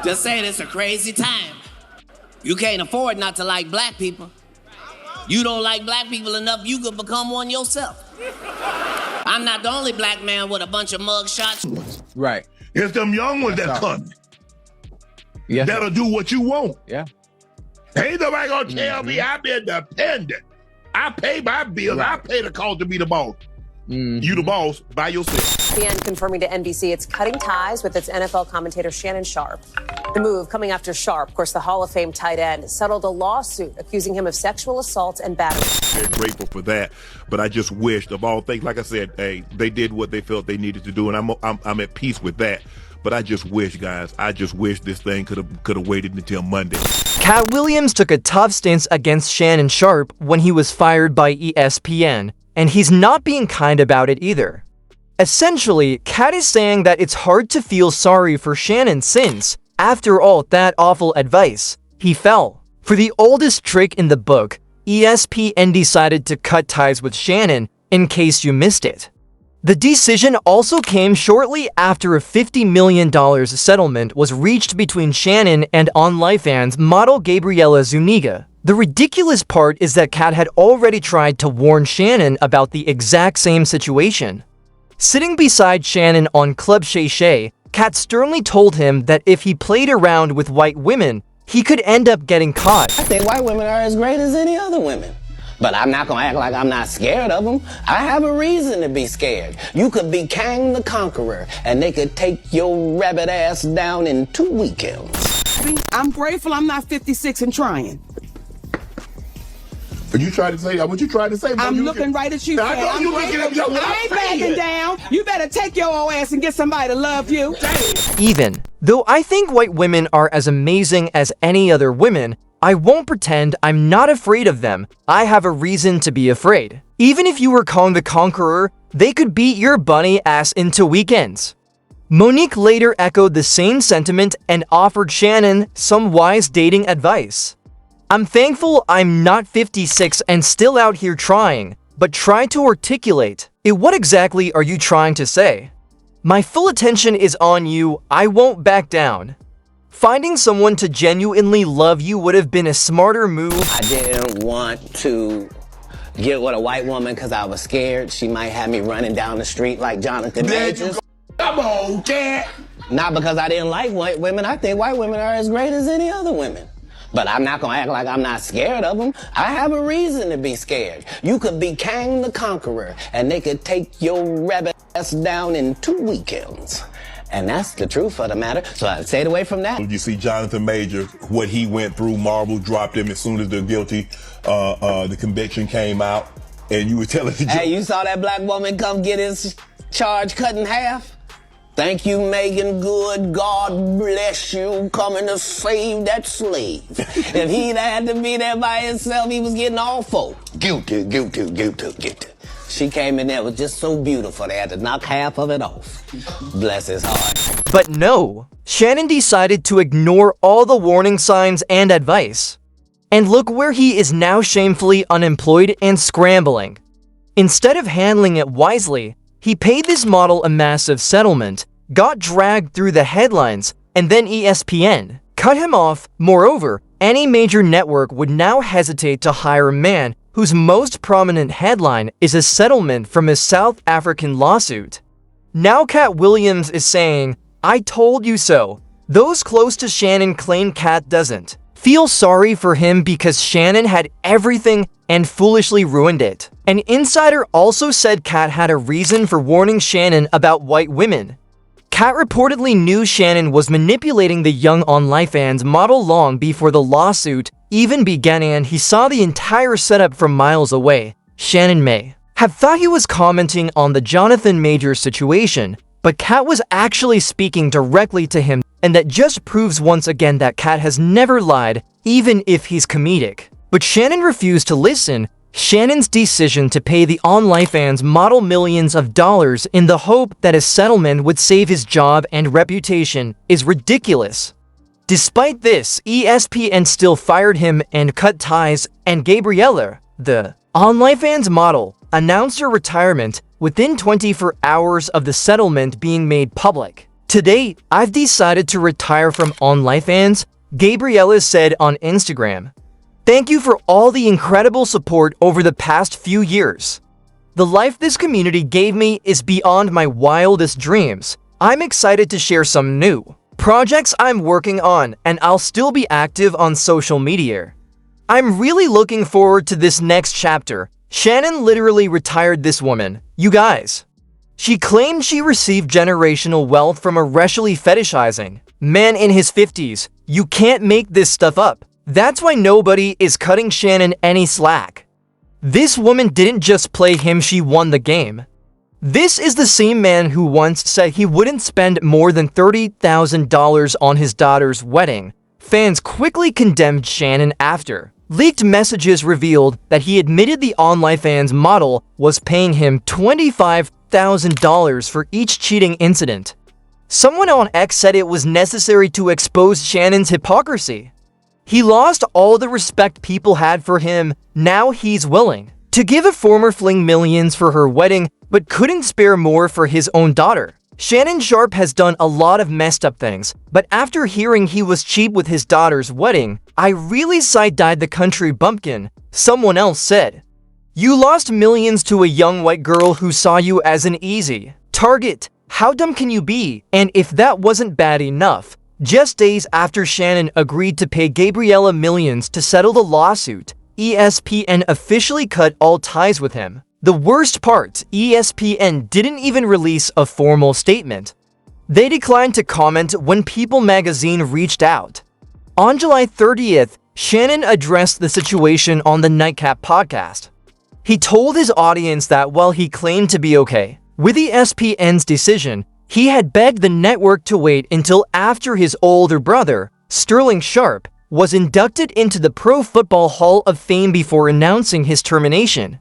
Just saying, it's a crazy time. You can't afford not to like black people. You don't like black people enough, you could become one yourself. I'm not the only black man with a bunch of mug shots. Right. It's them young ones that come. Yeah. That'll do what you want. Yeah. Ain't nobody gonna tell me I'm independent. I pay my bills. Right. I pay the cost to be the boss. You the boss by yourself. ESPN confirming to NBC it's cutting ties with its NFL commentator Shannon Sharpe. The move coming after Sharpe, of course, the Hall of Fame tight end, settled a lawsuit accusing him of sexual assault and battery. Very grateful for that, but I just wished, of all things, like I said, hey, they did what they felt they needed to do, and I'm at peace with that. But I just wish, guys, this thing could have waited until Monday. Katt Williams took a tough stance against Shannon Sharpe when he was fired by ESPN, and he's not being kind about it either. Essentially, Katt is saying that it's hard to feel sorry for Shannon since, after all that awful advice, he fell for the oldest trick in the book. ESPN decided to cut ties with Shannon, in case you missed it. The decision also came shortly after a $50 million settlement was reached between Shannon and OnlyFans model Gabriela Zuniga. The ridiculous part is that Katt had already tried to warn Shannon about the exact same situation. Sitting beside Shannon on Club Shay Shay, Katt sternly told him that if he played around with white women, he could end up getting caught. I think white women are as great as any other women. But I'm not gonna act like I'm not scared of them. I have a reason to be scared. You could be Kang the Conqueror, and they could take your rabbit ass down in 2 weekends. I'm grateful I'm not 56 and trying. You tried to say what you tried to say. I'm looking right at you. I know you looking at me. I ain't backing down. You better take your old ass and get somebody to love you. Even though I think white women are as amazing as any other women, I won't pretend I'm not afraid of them. I have a reason to be afraid. Even if you were Kong the Conqueror, they could beat your bunny ass into weekends. Monique later echoed the same sentiment and offered Shannon some wise dating advice. I'm thankful I'm not 56 and still out here trying, but try to articulate it. What exactly are you trying to say? My full attention is on you. I won't back down. Finding someone to genuinely love you would have been a smarter move. I didn't want to get with a white woman because I was scared she might have me running down the street like Jonathan Majors. Come on, Katt. Not because I didn't like white women. I think white women are as great as any other women. But I'm not gonna act like I'm not scared of them. I have a reason to be scared. You could be Kang the Conqueror, and they could take your rabbit ass down in 2 weekends. And that's the truth of the matter. So I stayed away from that. You see Jonathan Major, what he went through, Marvel dropped him as soon as the conviction came out. And you were telling the Hey, you saw that black woman come get his charge cut in half? Thank you, Megan Good. God bless you coming to save that slave. If he'd had to be there by himself, he was getting all four. Guilty. She came in there, was just so beautiful, they had to knock half of it off. Bless his heart. But no, Shannon decided to ignore all the warning signs and advice. And look where he is now, shamefully unemployed and scrambling. Instead of handling it wisely, he paid this model a massive settlement, got dragged through the headlines, and then ESPN cut him off. Moreover, any major network would now hesitate to hire a man whose most prominent headline is a settlement from a South African lawsuit. Now Katt Williams is saying, "I told you so." Those close to Shannon claim Katt doesn't feel sorry for him because Shannon had everything and foolishly ruined it. An insider also said Katt had a reason for warning Shannon about white women. Katt reportedly knew Shannon was manipulating the young OnlyFans model long before the lawsuit even began, and he saw the entire setup from miles away. Shannon may have thought he was commenting on the Jonathan Majors situation, but Katt was actually speaking directly to him, and that just proves once again that Katt has never lied, even if he's comedic. But Shannon refused to listen. Shannon's decision to pay the OnlyFans model millions of dollars in the hope that a settlement would save his job and reputation is ridiculous. Despite this, ESPN still fired him and cut ties, and Gabriela, the OnlyFans model, announced her retirement within 24 hours of the settlement being made public. To date, I've decided to retire from OnlyFans, Gabriella said on Instagram. Thank you for all the incredible support over the past few years. The life this community gave me is beyond my wildest dreams. I'm excited to share some new projects I'm working on, and I'll still be active on social media. I'm really looking forward to this next chapter. Shannon literally retired this woman, you guys. She claimed she received generational wealth from a racially fetishizing man in his 50s. You can't make this stuff up. That's why nobody is cutting Shannon any slack. This woman didn't just play him, she won the game. This is the same man who once said he wouldn't spend more than $30,000 on his daughter's wedding. Fans quickly condemned Shannon after leaked messages revealed that he admitted the OnlyFans model was paying him $25,000 for each cheating incident. Someone on X said it was necessary to expose Shannon's hypocrisy. He lost all the respect people had for him. Now he's willing to give a former fling millions for her wedding, but couldn't spare more for his own daughter. Shannon Sharpe has done a lot of messed up things, but after hearing he was cheap with his daughter's wedding, I really side-eyed the country bumpkin, someone else said. You lost millions to a young white girl who saw you as an easy target. How dumb can you be? And if that wasn't bad enough, just days after Shannon agreed to pay Gabriella millions to settle the lawsuit, ESPN officially cut all ties with him. The worst part, ESPN didn't even release a formal statement. They declined to comment when People magazine reached out. On July 30th, Shannon addressed the situation on the Nightcap podcast. He told his audience that while he claimed to be okay with ESPN's decision, he had begged the network to wait until after his older brother, Sterling Sharpe, was inducted into the Pro Football Hall of Fame before announcing his termination.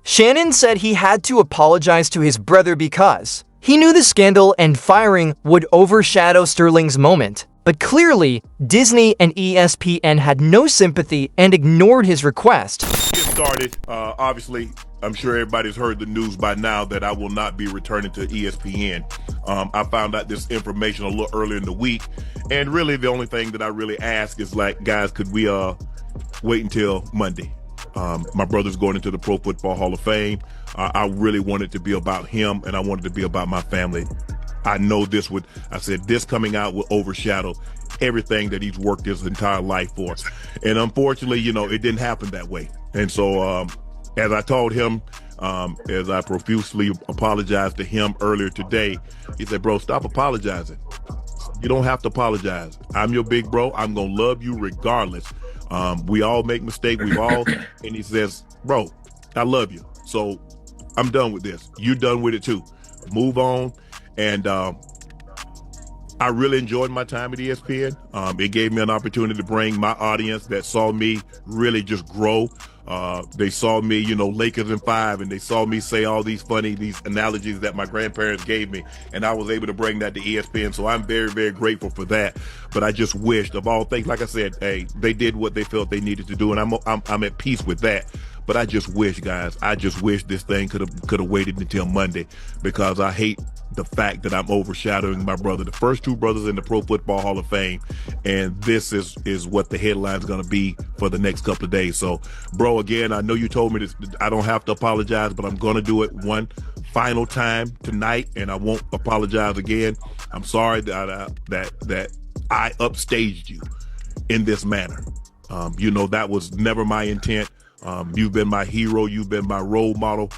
Shannon said he had to apologize to his brother because he knew the scandal and firing would overshadow Sterling's moment. But clearly, Disney and ESPN had no sympathy and ignored his request. Get started. Obviously, I'm sure everybody's heard the news by now that I will not be returning to ESPN. I found out this information a little earlier in the week, and really the only thing that I really ask is, like, guys, could we wait until Monday? My brother's going into the Pro Football Hall of Fame. I really wanted to be about him, and I wanted to be about my family. I know this coming out will overshadow everything that he's worked his entire life for. And unfortunately, it didn't happen that way. And so, as I told him, as I profusely apologized to him earlier today, he said, bro, stop apologizing. You don't have to apologize. I'm your big bro. I'm going to love you regardless. We all make mistakes. And he says, bro, I love you. So I'm done with this. You're done with it too. Move on. And I really enjoyed my time at ESPN. It gave me an opportunity to bring my audience that saw me really just grow. They saw me, Lakers in 5, and they saw me say all these analogies that my grandparents gave me, and I was able to bring that to ESPN. So I'm very, very grateful for that. But I just wished, of all things, like I said, hey, they did what they felt they needed to do, and I'm at peace with that. But I just wish, guys, this thing could have waited until Monday, because I hate the fact that I'm overshadowing my brother, the first two brothers in the Pro Football Hall of Fame, and this is what the headline's going to be for the next couple of days. So, bro, again, I know you told me this, I don't have to apologize, but I'm going to do it one final time tonight, and I won't apologize again. I'm sorry that I upstaged you in this manner. That was never my intent. You've been my hero. You've been my role model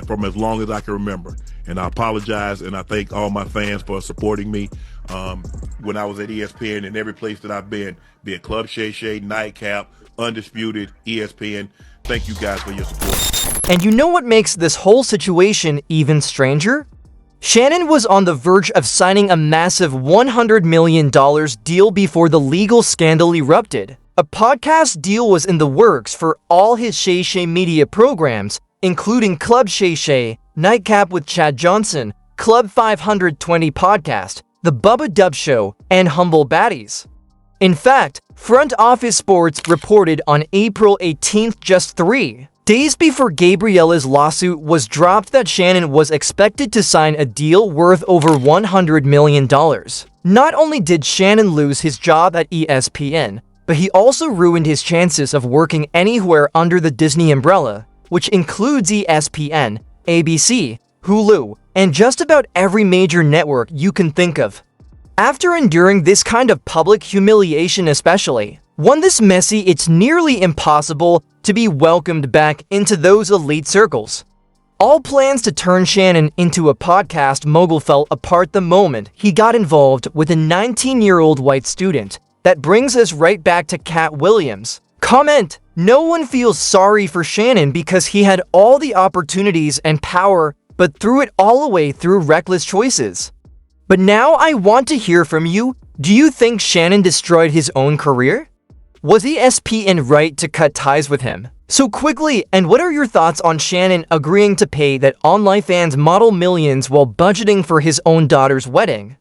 from as long as I can remember. And I apologize, and I thank all my fans for supporting me when I was at ESPN and every place that I've been, be it Club Shay Shay, Nightcap, Undisputed, ESPN. Thank you guys for your support. And you know what makes this whole situation even stranger? Shannon was on the verge of signing a massive $100 million deal before the legal scandal erupted. A podcast deal was in the works for all his Shay Shay media programs, including Club Shay Shay, Nightcap with Chad Johnson, Club 520 Podcast, The Bubba Dub Show, and Humble Baddies. In fact, Front Office Sports reported on April 18th just 3 Days before Gabriella's lawsuit was dropped that Shannon was expected to sign a deal worth over $100 million. Not only did Shannon lose his job at ESPN, but he also ruined his chances of working anywhere under the Disney umbrella, which includes ESPN, ABC, Hulu, and just about every major network you can think of. After enduring this kind of public humiliation especially, one this messy it's nearly impossible to be welcomed back into those elite circles. All plans to turn Shannon into a podcast mogul fell apart the moment he got involved with a 19-year-old white student. That brings us right back to Katt Williams. Comment: no one feels sorry for Shannon because he had all the opportunities and power but threw it all away through reckless choices. But now I want to hear from you. Do you think Shannon destroyed his own career? Was ESPN right to cut ties with him? So quickly, and what are your thoughts on Shannon agreeing to pay that online fans model millions while budgeting for his own daughter's wedding?